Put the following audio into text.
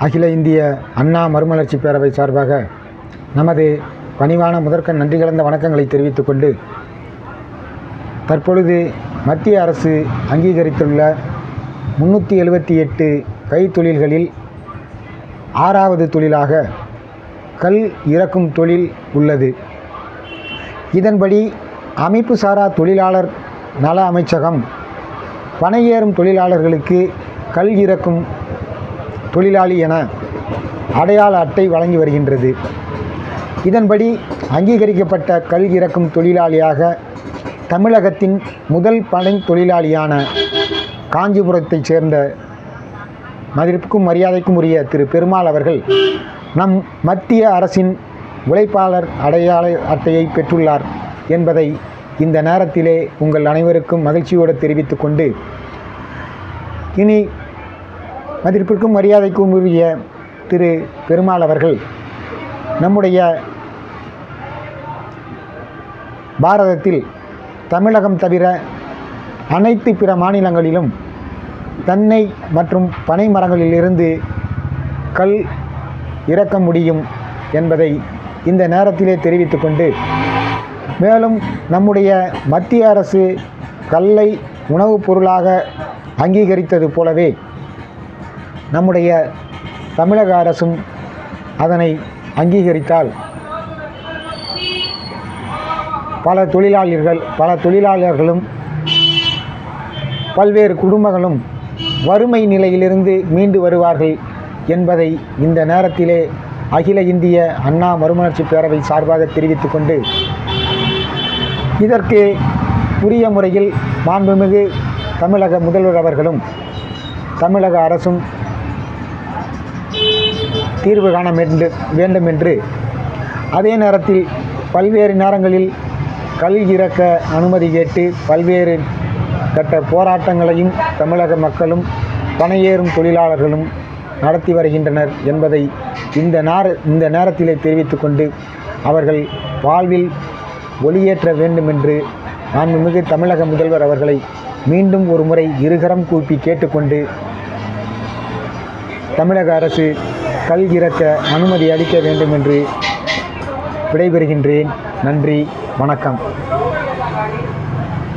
அகில இந்திய அண்ணா மறுமலர்ச்சி பேரவை சார்பாக நமது பணிவான முதற்கண் நன்றி கலந்த வணக்கங்களை தெரிவித்துக் கொண்டு, தற்பொழுது மத்திய அரசு அங்கீகரித்துள்ள 378 கைத்தொழில்களில் 6வது தொழிலாக கல் இறக்கும் தொழில் உள்ளது. இதன்படி அமைப்பு சாரா தொழிலாளர் நல அமைச்சகம் பனையேறும் தொழிலாளர்களுக்கு கல் இறக்கும் தொழிலாளி என அடையாள அட்டை வழங்கி வருகின்றது. இதன்படி அங்கீகரிக்கப்பட்ட கல் இறக்கும் தொழிலாளியாக தமிழகத்தின் முதல் பனை தொழிலாளியான காஞ்சிபுரத்தைச் சேர்ந்த மதிப்புக்கும் மரியாதைக்கும் உரிய திரு பெருமாள் அவர்கள் நம் மத்திய அரசின் உழைப்பாளர் அடையாள அட்டையை பெற்றுள்ளார் என்பதை இந்த நேரத்திலே உங்கள் அனைவருக்கும் மகிழ்ச்சியோடு தெரிவித்துக் கொண்டு, இனி மதிப்பிற்கும் மரியாதைக்கும் உரிய திரு பெருமாள் அவர்கள் நம்முடைய பாரதத்தில் தமிழகம் தவிர அனைத்து பிற மாநிலங்களிலும் தென்னை மற்றும் பனை மரங்களிலிருந்து கல் இறக்க முடியும் என்பதை இந்த நேரத்திலே தெரிவித்துக் கொண்டு, மேலும் நம்முடைய மத்திய அரசு கல்லை உணவுப் பொருளாக அங்கீகரித்தது போலவே நம்முடைய தமிழக அரசும் அதனை அங்கீகரித்தால் பல தொழிலாளர்களும் பல்வேறு குடும்பங்களும் வறுமை நிலையிலிருந்து மீண்டு வருவார்கள் என்பதை இந்த நேரத்திலே அகில இந்திய அண்ணா மறுமலர்ச்சி பேரவை சார்பாக தெரிவித்துக் கொண்டு, இதற்கு உரிய முறையில் மாண்புமிகு தமிழக முதல்வர் அவர்களும் தமிழக அரசும் தீர்வு காண வேண்டும் என்று, அதே நேரத்தில் பல்வேறு நேரங்களில் கல் இறக்க அனுமதி கேட்டு பல்வேறு கட்ட போராட்டங்களையும் தமிழக மக்களும் பனையேறும் தொழிலாளர்களும் நடத்தி வருகின்றனர் என்பதை இந்த நேரத்திலே தெரிவித்துக் கொண்டு, அவர்கள் வாழ்வில் ஒளியேற்ற வேண்டும் என்று மாண்புமிகு தமிழக முதல்வர் அவர்களை மீண்டும் ஒரு முறை இருகரம் கூப்பி கேட்டுக்கொண்டு, தமிழக அரசு கல் இறக்க அனுமதி அளிக்க வேண்டும் என்று விடைபெறுகின்றேன். நன்றி, வணக்கம்.